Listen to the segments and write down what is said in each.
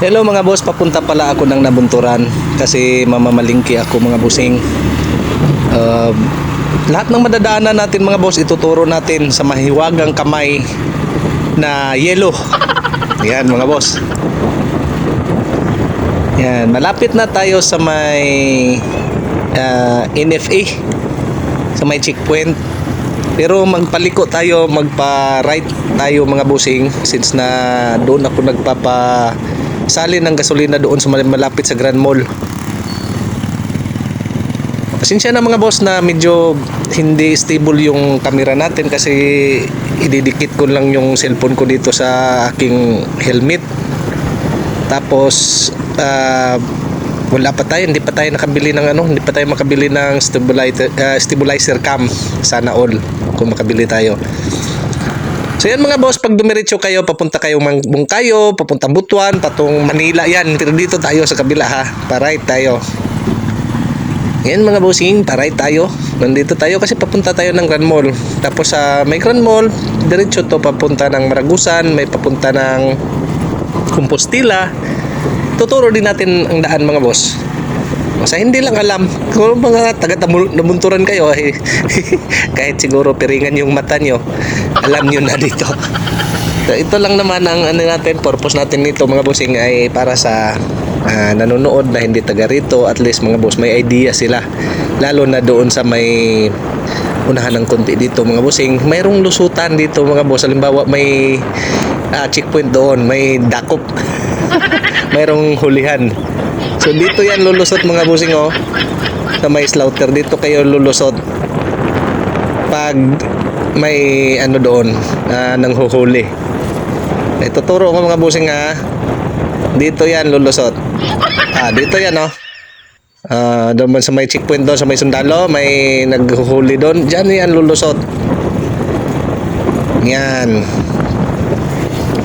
Hello mga boss, papunta pala ako ng Nabunturan kasi mamamalingki ako mga busing. Uh, Lahat ng madadaanan natin mga boss, ituturo natin sa mahiwagang kamay na yellow. Yan mga boss. Yan, malapit na tayo sa may NFA, sa may checkpoint. Pero magpaliko tayo, magpa-right tayo mga busing since na doon ako nagpapasali ng gasolina doon sa malapit sa Grand Mall. Pasensya na mga boss na medyo hindi stable yung camera natin kasi ididikit ko lang yung cellphone ko dito sa aking helmet. Tapos wala pa tayo, hindi pa tayo nakabili ng hindi pa tayo makabili ng stabilizer cam. Sana all kung makabili tayo. So yan mga boss, pag dumiretso kayo, papunta kayo Bungkayo, papunta Butuan, patong Manila yan. Pero dito tayo sa kabila ha, pa-right tayo. Yan mga bossing, pa-right tayo. Nandito tayo kasi papunta tayo ng Grand Mall. Tapos sa may Grand Mall, diretso to papunta ng Maragusan, may papunta ng Compostela. Tuturo din natin ang daan mga boss. Sa hindi lang alam, kung mga taga-Nabunturan kayo, kahit siguro piringan yung mata nyo, alam nyo na dito. So, ito lang naman ang natin, purpose natin nito mga bossing ay para sa nanonood na hindi taga rito. At least mga boss, may idea sila. Lalo na doon sa may unahan ng konti dito mga bossing. Mayroong lusutan dito mga boss. Halimbawa may checkpoint doon, may dakop. Mayroong hulihan. So dito yan lulusot mga busing sa may slaughter. Dito kayo lulusot pag may doon nang huhuli. Ituturo ko mga busing dito yan lulusot. Dito yan doon sa may checkpoint doon sa may sundalo, may naghuhuli doon. Diyan yan lulusot. Yan.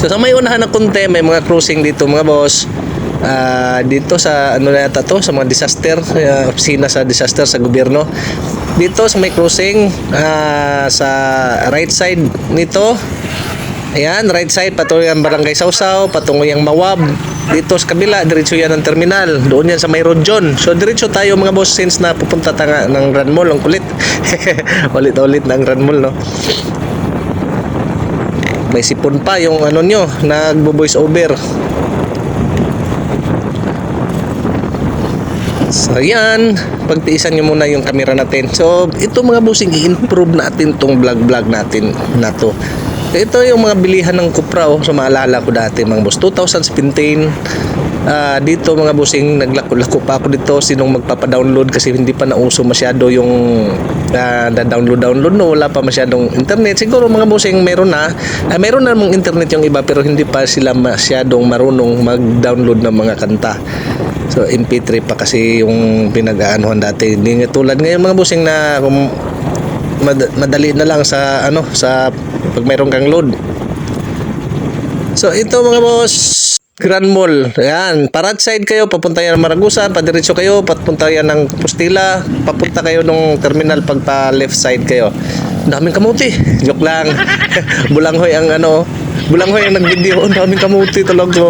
So sa may unahan na konti, may mga crossing dito mga boss. Dito sa yata to, sa mga disaster, opisina sa disaster sa gobyerno. Dito sa may crossing, sa right side nito. Ayan, right side patungo yung Barangay Sausaw, patungo yung Mawab. Dito sa kabila, diretso yan ang terminal. Doon yan sa may road John. So diretso tayo mga boss since na pupunta tayo ng Grand Mall. Ang kulit. Ulit-ulit ng Grand Mall, no? May sipon pa yung nyo, nagbo-voice over. So yan, pagtiisan nyo muna yung camera natin. So ito mga bossing, i-improve natin tong vlog natin na to. Ito yung mga bilihan ng Cupra so maalala ko dati mga boss, 2017. Dito mga bossing, naglako-lako pa ako dito. Sinong magpapa-download kasi hindi pa nauso masyado yung download no, wala pa masyadong internet. Siguro mga bossing meron na mong internet yung iba pero hindi pa sila masyadong marunong mag-download ng mga kanta. So MP3 pa kasi yung pinag-aanuhan dati. Hindi nga tulad ngayon mga bossing na madali na lang sa sa pag mayroon kang load. So ito mga boss, Grand Mall. Ayan, parat side kayo, papunta yan ng Maragusan, padiretso kayo, papunta yan ng Compostela, papunta kayo ng terminal pagpa left side kayo. Daming kamuti. Joke lang. Bulanghoy ang Bulanghoy ang nag-video. Ang daming kamuti talaga.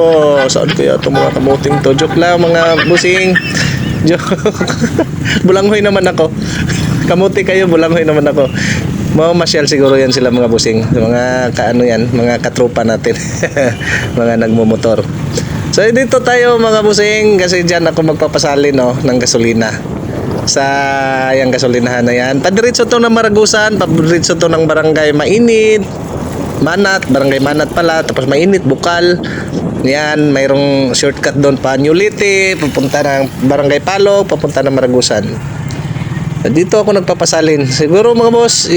Saan kaya itong mga kamuting to? Joke lang mga busing. Joke. Bulanghoy naman ako. Kamuti kayo, bulanghoy naman ako. Mamasyal siguro yan sila mga busing. Mga mga katropa natin. Mga nagmumotor. So dito tayo mga busing kasi dyan ako magpapasali ng gasolina. Sa yung gasolinahan na yan. Padiretso to ng Maragusan, padiretso to ng Barangay Barangay Manat pala, tapos Mainit, Bukal. Yan, mayroong shortcut doon pa Newlite, papunta ng Barangay Palog, papunta ng Maragusan. Dito ako nagpapasalin. Siguro mga boss,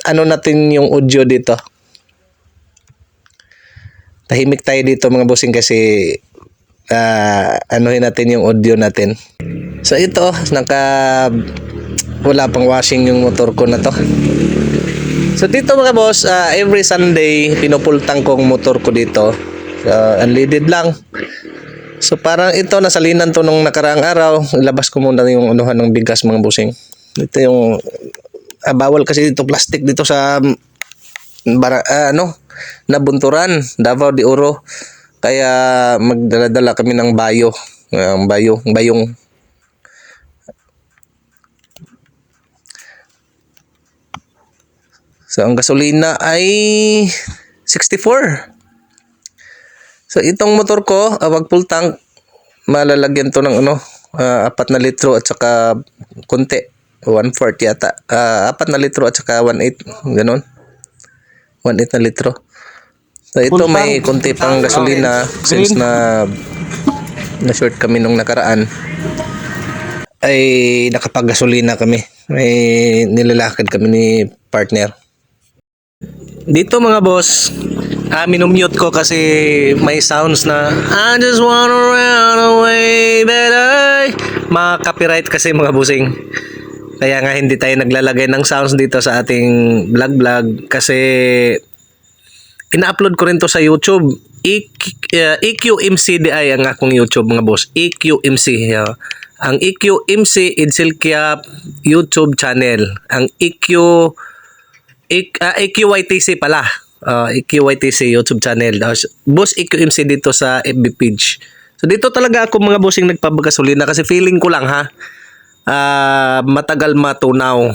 natin yung audio dito. Tahimik tayo dito mga bossing kasi natin yung audio natin. So ito, wala pang washing yung motor ko na to. So dito mga boss, every Sunday pinupultang ko ang motor ko dito. Unleaded lang. So parang ito, nasalinan to nung nakaraang araw. Ilabas ko muna yung ng bigas mga bossing. Ito yung bawal kasi dito plastic dito sa Nabunturan, Davao de Oro. Kaya magdala-dala kami ng bayong. So ang gasolina ay 64. So itong motor ko, wag full tank, malalagyan to ng 4 na litro at saka konti, 1/4 yata. 4 na litro at saka 1/8, ganun. 1/8 na litro. So ito may konti pang gasolina since na short kami nung nakaraan. Ay nakapag-gasolina kami. May nilalakad kami ni partner. Dito mga boss, minumute ko kasi may sounds na I just wanna run away better. Mga copyright kasi mga busing. Kaya nga hindi tayo naglalagay ng sounds dito sa ating vlog kasi ina-upload ko rin to sa YouTube. EQMCDI ang akong YouTube mga boss. EQMC. Ang EQMC Idsilkiap YouTube channel. Ang EQYTC pala. EQYTC YouTube channel. Boss EQMC dito sa FB page. So dito talaga ako mga bossing nagpabagasolina kasi feeling ko lang matagal matunaw.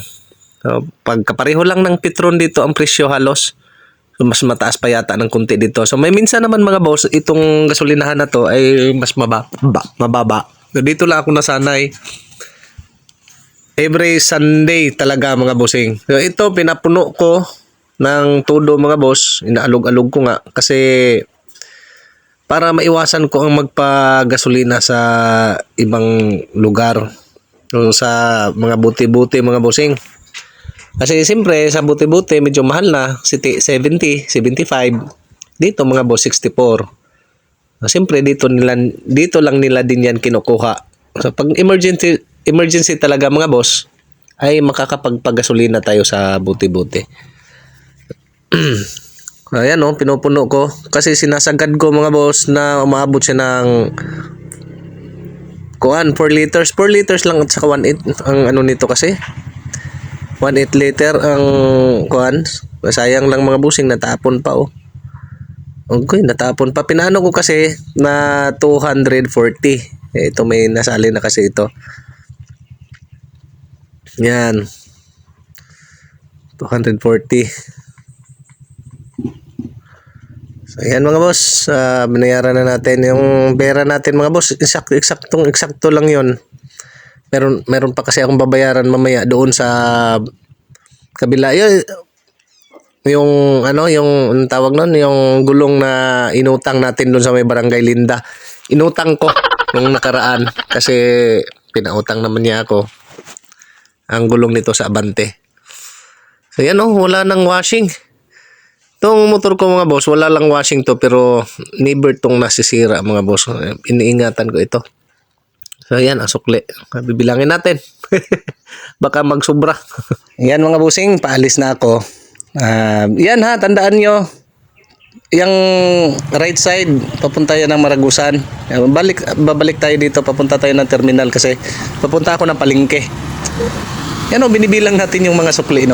So, pagkapareho lang ng Petron dito ang presyo halos. So, mas mataas pa yata ng kunti dito. So may minsan naman mga boss, itong gasolinahan na to ay mas mababa. So, dito lang ako nasanay. Every Sunday talaga mga bossing. So ito pinapuno ko ng todo mga boss. Inaalog-alog ko nga kasi para maiwasan ko ang magpagasolina sa ibang lugar. So, sa mga buti-buti mga bossing. Kasi siyempre sa buti-buti medyo mahal na, 70, 75. Dito mga boss 64. So, siyempre dito lang nila din yan kinukuha. So pag emergency talaga mga boss ay makakapagpagasolina tayo sa buti-buti. Ayan pinupuno ko kasi sinasagad ko mga boss na umaabot siya ng 4 liters. 4 liters lang at saka 1/8 ang nito kasi. 1/8 liter ang sayang lang mga busing natapon pa Okay, natapon pa. Pinano ko kasi na 240. Ito may nasali na kasi ito. Yan. 240. So, yan mga boss. Binayaran na natin yung pera natin mga boss. Eksakto lang yon. Meron pa kasi akong babayaran mamaya doon sa kabila. Yung yung tawag nun, yung gulong na inutang natin doon sa may Barangay Linda. Inutang ko nung nakaraan kasi pinautang naman niya ako ang gulong nito sa Abante. So yan wala nang washing. Itong motor ko mga boss, wala lang washing to pero never tong nasisira mga boss. Iniingatan ko ito. So yan, asukli. Bibilangin natin. Baka magsubra. Yan mga busing, paalis na ako. Yan tandaan nyo. Yung right side, papunta yan ng Maragusan. Babalik tayo dito, papunta tayo ng terminal kasi papunta ako ng palengke. Yan binibilang natin yung mga sukli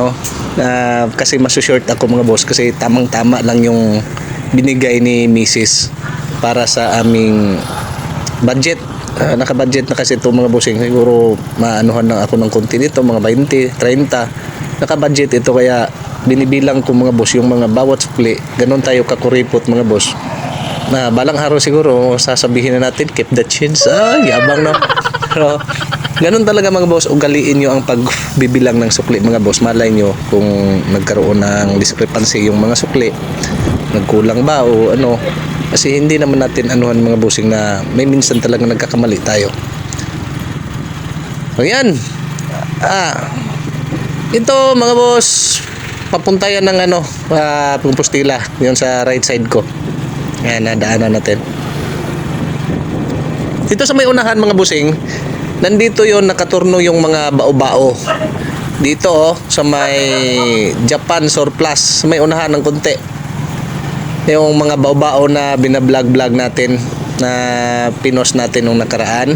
kasi masusshort ako mga boss kasi tamang-tama lang yung binigay ni Mrs. para sa aming budget. Naka-budget na kasi ito mga bossing. Siguro maanuhan lang ako ng konti dito, mga 20, 30. Naka-budget ito kaya binibilang ko mga boss yung mga bawat sukli. Ganon tayo kakuripot mga boss. Na balang araw siguro sasabihin na natin keep the change. Yabang Pero ganon talaga mga boss, ugaliin nyo ang pagbibilang ng sukli mga boss. Malay nyo kung nagkaroon ng discrepancy yung mga sukli. Nagkulang ba o kasi hindi naman natin anuhan mga bossing na may minsan talaga nagkakamali tayo. So yan. Ito mga boss, papunta yan ng Compostela, yun sa right side ko. Yan, nadaanan natin. Dito sa may unahan mga bossing, nandito yon nakaturno yung mga bao-bao. Dito sa may Japan Surplus, sa may unahan ng konti. Yung mga bao-bao na binablog natin na pinos natin nung nakaraan.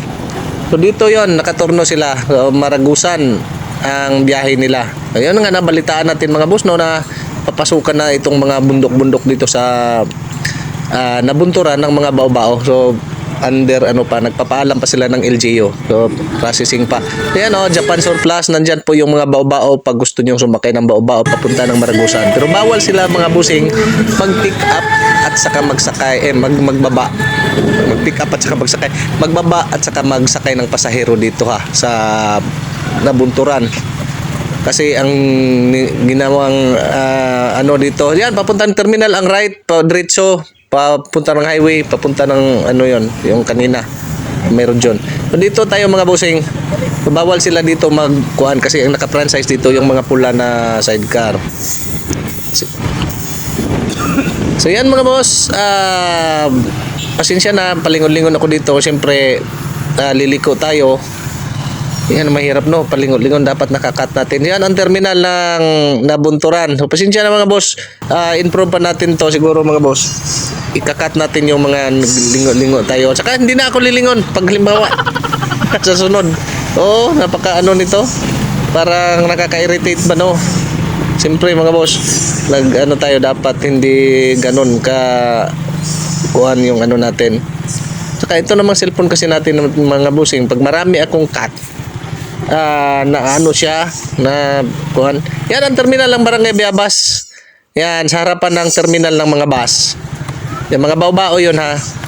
So dito yon nakaturno sila. Maragusan ang biyahe nila. Ayun nga nabalitaan natin mga boss na papasukan na itong mga bundok-bundok dito sa nabunturan ng mga bao-bao. So under nagpapaalam pa sila ng LGU. So processing pa. Ayan Japan Surplus, nandyan po yung mga bao-bao pag gusto niyo sumakay ng bao-bao papunta ng Maragusan. Pero bawal sila mga busing mag-pick up at saka magsakay magbaba. Mag-pick up at saka magsakay. Magbaba at saka magsakay ng pasahero dito sa nabunturan. Kasi ang ginawang dito, yan papunta ng terminal ang right, diretso papunta ng highway, papunta ng yung kanina meron dyan. So dito tayo mga bossing, bawal sila dito magkuhan kasi ang naka-franchise dito yung mga pula na sidecar. So yan mga boss, pasensya na, palingon-lingon ako dito. Siyempre liliko tayo. Yan mahirap palingon-lingon, dapat nakakat natin. Yan ang terminal ng nabunturan. So pasensya na mga boss, improve pa natin to siguro mga boss. Ikakat natin yung mga lingo-lingo tayo. Saka hindi na ako lilingon pag halimbawa sa sunod. Napaka nito. Parang nakaka-irritate ba Siyempre mga boss, tayo dapat hindi ganun ka kuhan yung natin. Saka ito namang cellphone kasi natin mga bossing, pag marami akong cut, siya na kuhan. Yan ang terminal ng Barangay Biabas. Yan sa harapan ng terminal ng mga bus. Yung mga bao-bao yun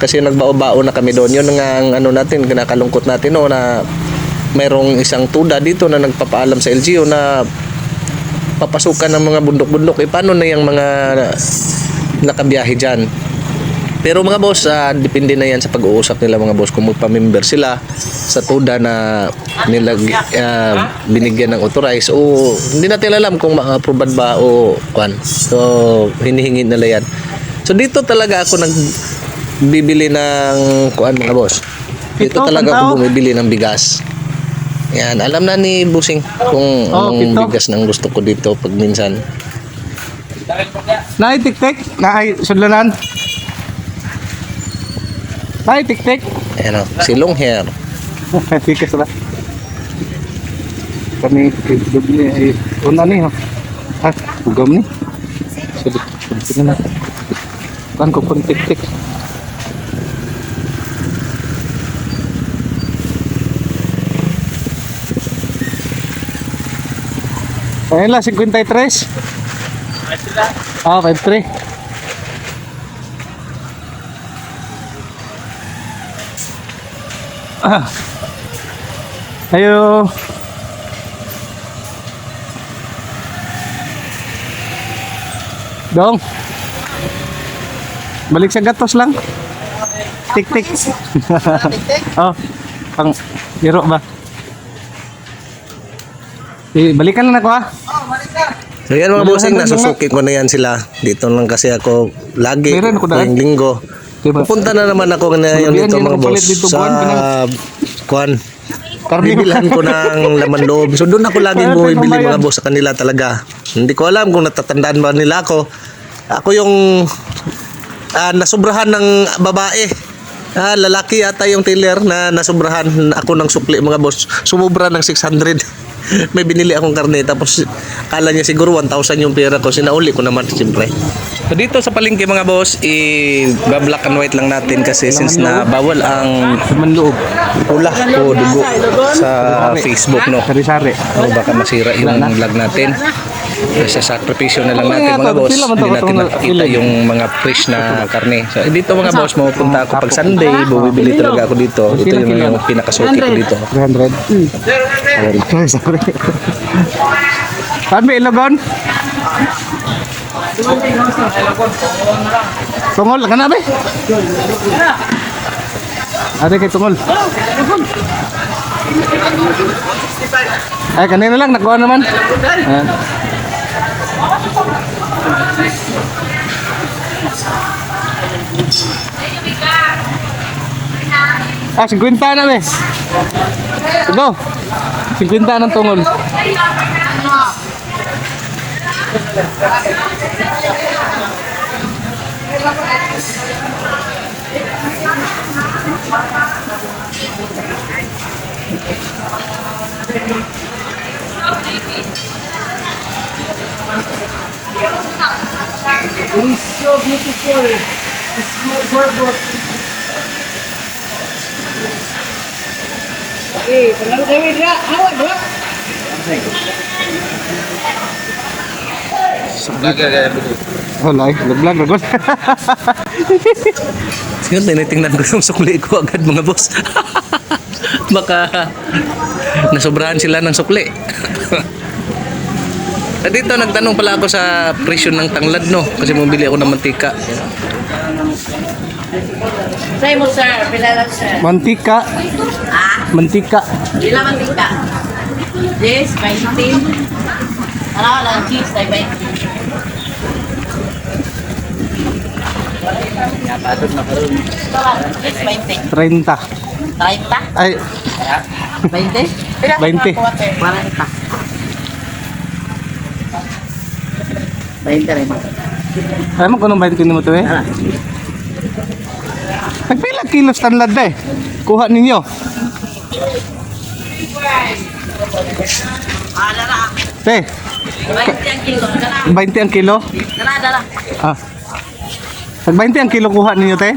kasi nagbao-bao na kami doon. Yun ang natin, kinakalungkot natin na mayroong isang tuda dito na nagpapaalam sa LGU na papasukan ng mga bundok-bundok. Paano na yung mga nakabiyahe dyan? Pero mga boss, depende na yan sa pag-uusap nila mga boss kung magpa-member sila sa tuda na nila binigyan ng authorize o hindi natin alam kung ma-approve ba o kwan. So hinihingi nila yan. So dito talaga ako nagbibili ng kuan mga boss. Dito talaga ako bumibili ng bigas. Yan, alam na ni Busing kung anong bigas nang gusto ko dito pag minsan. Naay tik-tik, naay sudlanan. Naay tik-tik. Ayan si long hair. Tikas na. Kami dubli ay ni ugam ni. Sige na. Kan ko pun tik-tik. Ayun lang, 53. 53. Ayo. Dong. Balik sa gatos lang. Tik-tik. Pang biro ba? Balikan lang ako So yan mga bossing, nasusuki ko na yan sila. Dito lang kasi ako lagi, tuwing linggo. Pupunta na naman ako ngayon dito mga boss sa kuan. Bibilhan ko ng laman loob. So doon ako laging bumibili mga boss sa kanila talaga. Hindi ko alam kung natatandaan ba nila ako. Ako yung nasubrahan ng babae. Lalaki yata yung teller na nasubrahan ako ng sukli mga boss. Sumubra ng 600. May binili akong karne tapos kala niya siguro 1,000 yung pera ko. Sinauli ko naman siyempre. So dito sa palengke mga boss, black and white lang natin kasi since na bawal ang pula o dugo sa Facebook Sari-sari. baka masira yung vlog natin. Sa sakripisyo na lang natin mga boss. Hindi natin nakikita yung mga fresh na karne. So dito mga boss, mapupunta ako pag Sunday, bumibili talaga ako dito. Ito yung pinakasuki ko dito. 300. Sorry. Sabi Ilogon? Tungol ka na ba? Ada kay tungol. Ay kanina lang nakuha naman. 50 na be. Go. 50 ng tungol. It's so beautiful. It's Nagburbot. Eh, kalau Dewi dia, awak dua. Wala, vlog ragon. Siguro tinitingnan ko yung sukli ko agad mga boss. Baka nasobrahan sila ng sukli. Dito nagtanong pala ako sa presyo ng tanglad no kasi bumili ako ng mantika. Saya mau sir, bila lang sir. Mantika. Ah, Mantika. bila mantika. Yes, 20. Ano lang cheese, ay 20. Patod na karon. Ito lang, yes, 20. 30. 30? Ay, 20? 20. 40. 20 rin. alam mo kung anong 20 mo to eh? Ano? Nagpila kilos tanlad na eh. Kuha ninyo. Ah, dala. Te, 20 ang kilo. Dala. 20 ang kilo. Dala. Ah. Tag 20 ang kilo kuha ninyo te.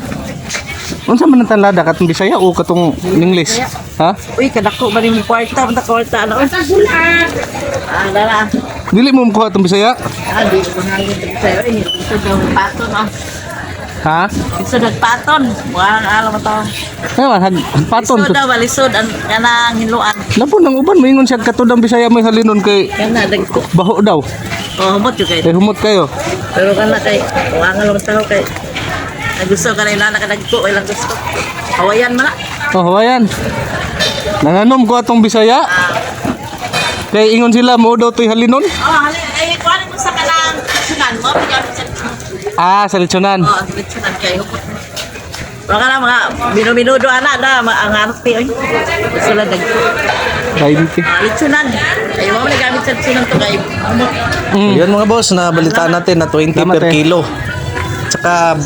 Unsa man ang tanlada katong Bisaya o katong English? Ha? Uy, kadako ba rin mo kwarta? Banta kwarta, ano? Ah, dala. Dili mo kuha tong Bisaya? Ah, di ko nangin sa'yo. Eh, ito daw paton, ah. Ha? Ito nagpaton. Walang alam mo to. Ayun, hagpaton. Lisod daw, balisod. Ang kanang hinluan. Lapo nang uban moingon siya katudang Bisaya may halinon kay Kana, dagko. baho daw. Oh, humot yun kayo. Kay humot kayo. Pero kana kay, walang alam mo tao kay. Nagusto ka na ilana ka nagko, ilang gusto. Hawayan mo na. Oh, ayan. Nanganom ko atong Bisaya. Kay ingon sila mo daw toy halinon. Oh, halin, ay, kuhanin mo sa kanang sunan mo. Bigyan mo sa Ah, sa litsunan. oh, sunan kayo. Pero ka na mga minuminudo ana na, ang arte. Ay, gusto lang nagko. 20. Litsunan. Ay, mo nagamit sa litsunan to kay humot. Yun mga boss, nabalitaan natin na 20 Salamat, per eh. kilo. Tsaka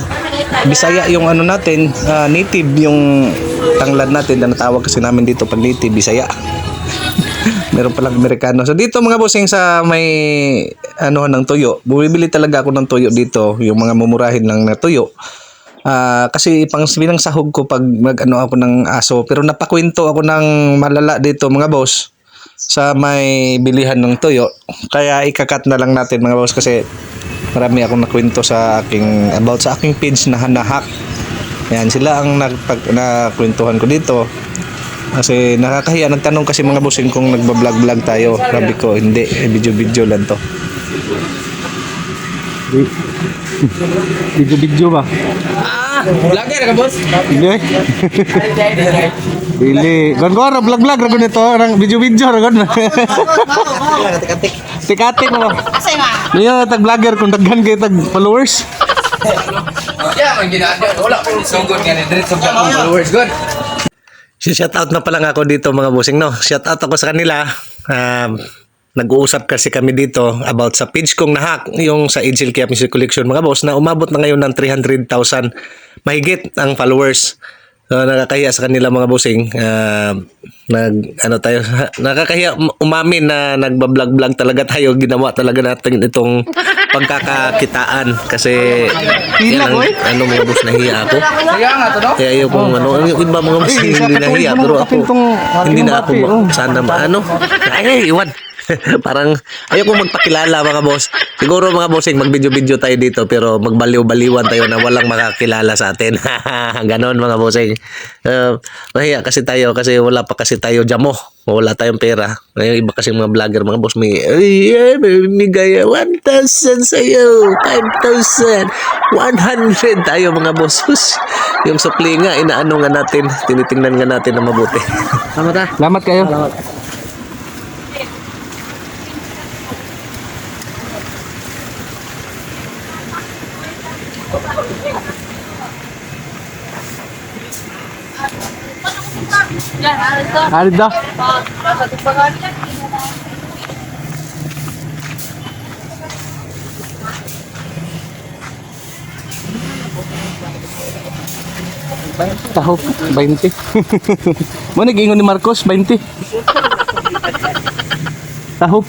Bisaya yung ano natin, native yung tanglad natin na natawag kasi namin dito pag native Bisaya. Meron palang Amerikano. So dito mga bossing sa may ano ng tuyo, bumibili talaga ako ng tuyo dito, yung mga mumurahin lang na tuyo. Kasi pang bilang sahog ko pag mag-ano ako ng aso, pero napakwento ako ng malala dito mga boss sa may bilihan ng tuyo. Kaya ikakat na lang natin mga boss kasi marami akong nakwento sa aking about sa aking page na Hanahak. Yan sila ang nakwentuhan ko dito. Kasi nakakahiya, nagtanong kasi mga bossing kung nagba-vlog tayo. Sabi ko hindi, video lang to. Video ba? Vlogger ka boss? Hindi. Dili. Gongora vlog ragon ito, orang video ragon. Tikatik mo. Kasi nga. Niya tag vlogger kung daghan kay tag followers. Yeah, man ginadyo. Wala ko sugod nga ni diretso sa followers good. Shout out na pala nga ako dito mga bossing no. Shout out ako sa kanila. Nag-uusap kasi kami dito about sa page kong Nahak, yung sa Angel Kaya Music Collection mga boss na umabot na ngayon ng 300,000 mahigit ang followers. So, nakakahiya sa kanila mga bossing. Nakakahiya umamin na nagba-vlog talaga tayo. Ginawa talaga natin itong pagkakakitaan kasi yan ang mga boss, nahiya ako. Kaya nga to no. Kaya ayoko yung iba mga boss hindi nahiya pero ako hindi na ako sana ay iwan. Parang ayoko magpakilala mga boss. Siguro mga bossing mag-video tayo dito pero magbaliw-baliwan tayo na walang makakilala sa atin. Ganon mga bossing. Mahiya kasi tayo kasi wala pa kasi tayo jamo. Wala tayong pera. Ngayon iba kasi mga vlogger mga boss may bigay 1,000 sa'yo, 5,000, 100 tayo mga boss. Yung supli nga inaano nga natin, tinitingnan nga natin na mabuti. Salamat kayo. Arda. Taho, 20. Mo nag-ingon ni Marcos, 20. Taho.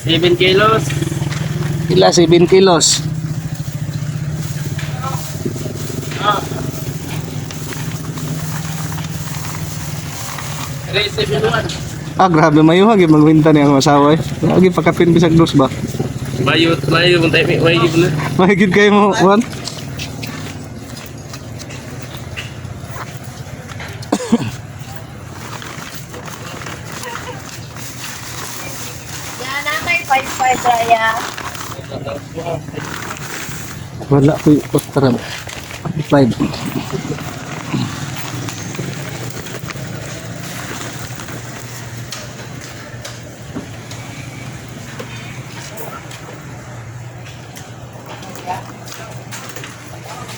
7 kilos. Pila 7 kilos. Ah, grabe mayuhag yung magbinta niya ang asawa eh. Lagi pakapin bisag dos ba? Mayo mong tayo, mayo na. Mahigit kayo mo, Juan? Yan na kay 5-5 Raya. Wala ko yung posteran. 5.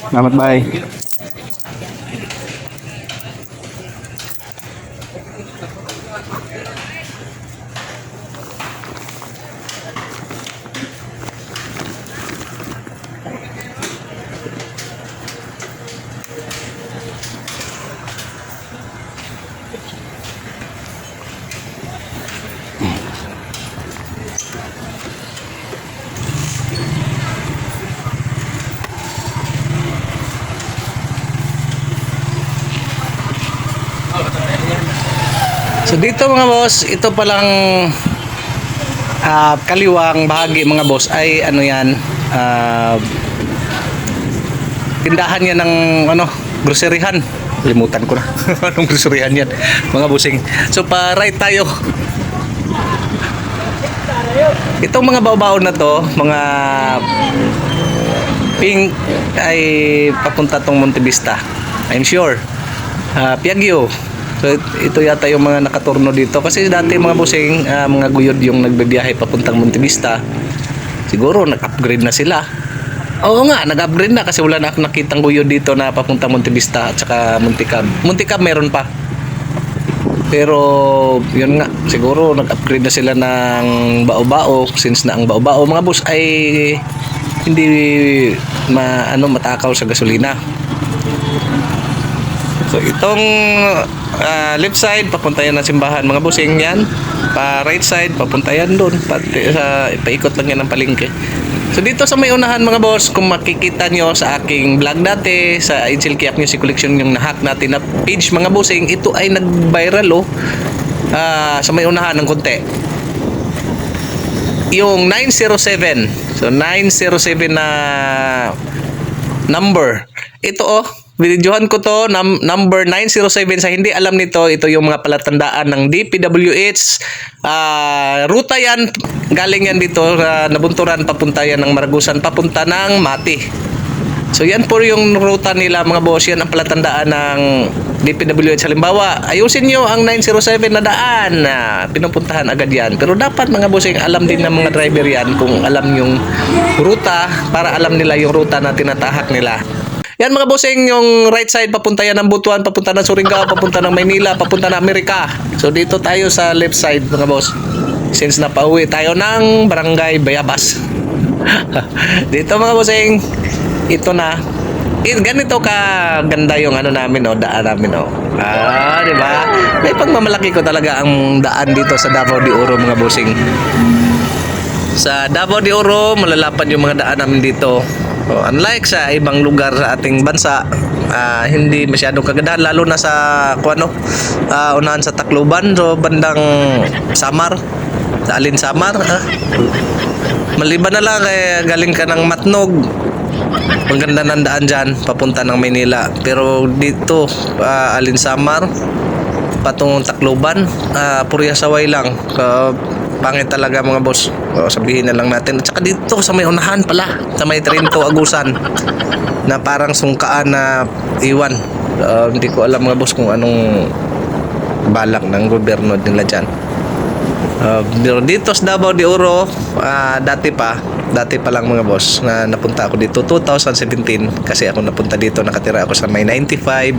Selamat, bye. So dito mga boss, ito palang kaliwang bahagi mga boss ay ano yan, tindahan yan ng ano, groceryhan. Limutan ko na. Anong groceryhan yan mga bossing. So pa right tayo. Itong mga baw-baw na to, mga pink ay papunta tong Monte Vista. I'm sure. Piagyo. So ito yata yung mga nakaturno dito kasi dati mga bossing, mga guyod yung nagbibiyahe papuntang Monte Vista. Siguro nag-upgrade na sila. Oo nga, nag-upgrade na kasi wala na akong nakitang guyod dito na papuntang Monte Vista at saka Munticab. Munticab meron pa. Pero yun nga, siguro nag-upgrade na sila ng bao-bao since na ang bao-bao mga boss ay hindi matakaw sa gasolina. So itong left side papunta yan ng simbahan mga bossing yan. Pa right side papunta yan doon. Paikot lang yan ng palengke. So dito sa may unahan mga boss, kung makikita nyo sa aking vlog dati sa Angel Kiak Music Collection yung nahack natin na page mga bossing, ito ay nag-viral sa may unahan ng konti. Yung 907. So 907 na number. Ito videohan ko to, number 907. Sa hindi alam nito, ito yung mga palatandaan ng DPWH. Ruta yan, galing yan dito, nabunturan, papunta yan ng Maragusan, papunta ng Mati. So yan po yung ruta nila mga boss, yan ang palatandaan ng DPWH. Halimbawa, ayusin nyo ang 907 na daan, pinupuntahan agad yan. Pero dapat mga bossing, alam din ng mga driver yan kung alam yung ruta, para alam nila yung ruta na tinatahak nila. Yan mga bossing, yung right side papunta yan ng Butuan, papunta ng Surigao, papunta ng Maynila, papunta ng Amerika. So dito tayo sa left side mga boss. Since napauwi tayo ng Barangay Bayabas. Dito mga bossing, ito na. Ganito ka ganda yung ano namin daan namin di ba? May pagmamalaki ko talaga ang daan dito sa Davao de Oro mga bossing. Sa Davao de Oro, malalapad yung mga daan namin dito. Unlike sa ibang lugar sa ating bansa, hindi masyadong kagandahan, lalo na sa unahan sa Tacloban, so bandang Samar, sa Alin Samar. Maliban na lang galing ka ng Matnog, maganda ng daan dyan papunta ng Maynila. Pero dito Alin Samar patungong Tacloban, purya saway lang. Pangit talaga mga boss. Sabihin na lang natin. At saka dito sa may unahan pala, sa may Trinto Agusan, na parang sungkaan na iwan. Hindi ko alam mga boss kung anong balak ng gobyerno nila dyan. Pero dito sa Davao de Oro, dati pa lang mga boss na napunta ako dito 2017 kasi ako napunta dito, nakatira ako sa may 95.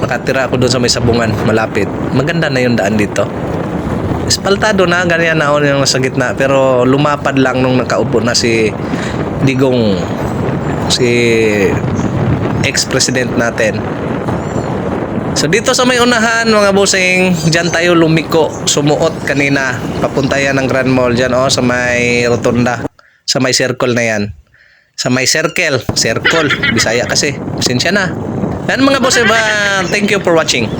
Nakatira ako doon sa may Sabungan, malapit. Maganda na yung daan dito. Espaltado na, ganyan na yung nasa gitna. Pero lumapad lang nung nakaupo na si Digong, si ex-president natin. So dito sa may unahan mga bossing, dyan tayo lumiko, sumuot kanina. Papunta yan ng Grand Mall dyan sa may rotunda. Sa may circle na yan. Sa may circle, Bisaya kasi. Pasensya na. Yan mga bossing, thank you for watching.